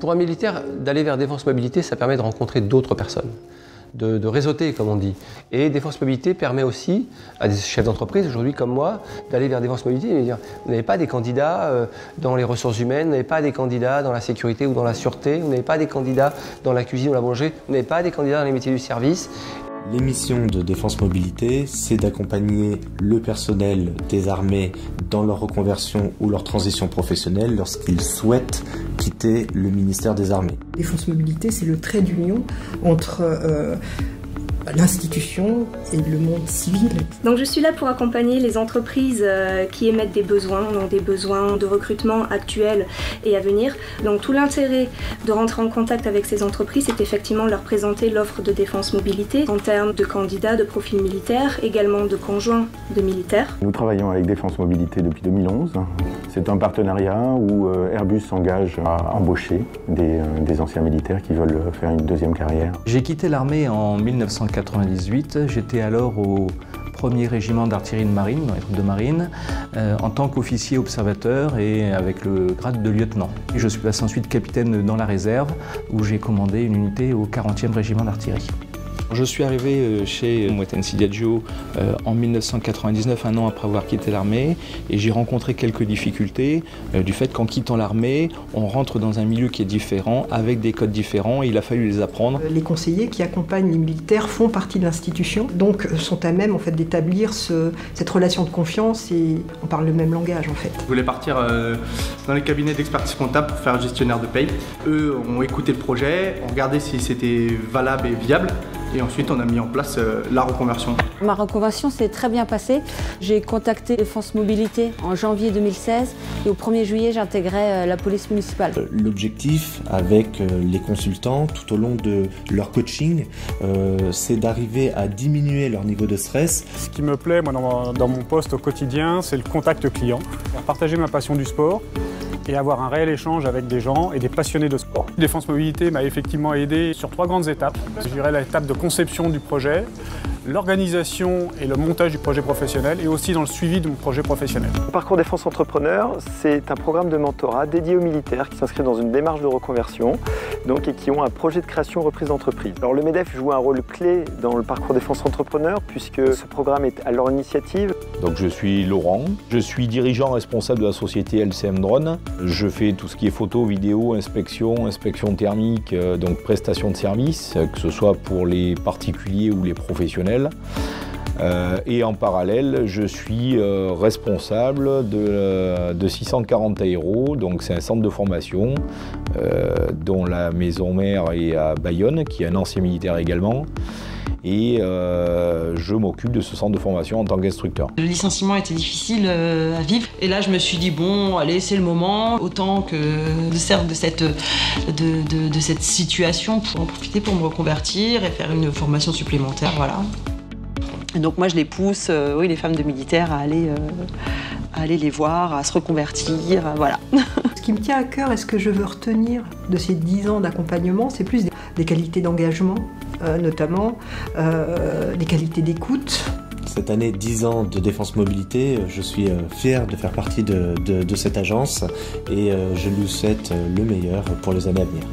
Pour un militaire, d'aller vers Défense Mobilité, ça permet de rencontrer d'autres personnes, de réseauter, comme on dit. Et Défense Mobilité permet aussi à des chefs d'entreprise, aujourd'hui comme moi, d'aller vers Défense Mobilité et de dire vous n'avez pas des candidats dans les ressources humaines, vous n'avez pas des candidats dans la sécurité ou dans la sûreté, vous n'avez pas des candidats dans la cuisine ou la boulangerie, vous n'avez pas des candidats dans les métiers du service. L'émission de Défense Mobilité, c'est d'accompagner le personnel des armées dans leur reconversion ou leur transition professionnelle lorsqu'ils souhaitent quitter le ministère des Armées. Défense Mobilité, c'est le trait d'union entre l'institution et le monde civil. Donc je suis là pour accompagner les entreprises qui émettent des besoins, donc des besoins de recrutement actuels et à venir. Donc tout l'intérêt de rentrer en contact avec ces entreprises, c'est effectivement leur présenter l'offre de Défense Mobilité en termes de candidats, de profils militaires, également de conjoints de militaires. Nous travaillons avec Défense Mobilité depuis 2011. C'est un partenariat où Airbus s'engage à embaucher des anciens militaires qui veulent faire une deuxième carrière. J'ai quitté l'armée en 1998, j'étais alors au 1er régiment d'artillerie de marine, dans les troupes de marine, en tant qu'officier observateur et avec le grade de lieutenant. Je suis passé ensuite capitaine dans la réserve, où j'ai commandé une unité au 40e régiment d'artillerie. Je suis arrivé chez Mouettensidiadio en 1999, un an après avoir quitté l'armée, et j'ai rencontré quelques difficultés du fait qu'en quittant l'armée, on rentre dans un milieu qui est différent, avec des codes différents, et il a fallu les apprendre. Les conseillers qui accompagnent les militaires font partie de l'institution, donc sont à même en fait, d'établir cette relation de confiance et on parle le même langage en fait. Je voulais partir dans les cabinets d'expertise comptable pour faire gestionnaire de paye. Eux ont écouté le projet, ont regardé si c'était valable et viable. Et ensuite, on a mis en place la reconversion. Ma reconversion s'est très bien passée. J'ai contacté Défense Mobilité en janvier 2016 et au 1er juillet, j'ai intégré la police municipale. L'objectif avec les consultants tout au long de leur coaching, c'est d'arriver à diminuer leur niveau de stress. Ce qui me plaît moi, dans mon poste au quotidien, c'est le contact client. Partager ma passion du sport et avoir un réel échange avec des gens et des passionnés de sport. Défense Mobilité m'a effectivement aidé sur 3 grandes étapes. Je dirais l'étape de conception du projet, l'organisation et le montage du projet professionnel et aussi dans le suivi de mon projet professionnel. Le parcours Défense Entrepreneur, c'est un programme de mentorat dédié aux militaires qui s'inscrivent dans une démarche de reconversion et qui ont un projet de création reprise d'entreprise. Alors le MEDEF joue un rôle clé dans le parcours Défense Entrepreneur puisque ce programme est à leur initiative. Donc je suis Laurent, je suis dirigeant responsable de la société LCM Drone. Je fais tout ce qui est photo, vidéo, inspection thermique, donc prestation de services, que ce soit pour les particuliers ou les professionnels. Et en parallèle, je suis responsable de 640 Aéro, donc c'est un centre de formation dont la maison mère est à Bayonne, qui est un ancien militaire également. Et je m'occupe de ce centre de formation en tant qu'instructeur. Le licenciement était difficile à vivre et là je me suis dit bon allez c'est le moment, autant que de servir de cette situation pour en profiter pour me reconvertir et faire une formation supplémentaire, voilà. Et donc moi je les pousse, oui les femmes de militaires à aller les voir, à se reconvertir, voilà. Ce qui me tient à cœur et ce que je veux retenir de ces 10 ans d'accompagnement, c'est plus des qualités d'engagement, notamment des qualités d'écoute. Cette année 10 ans de Défense Mobilité, je suis fier de faire partie de cette agence et je lui souhaite le meilleur pour les années à venir.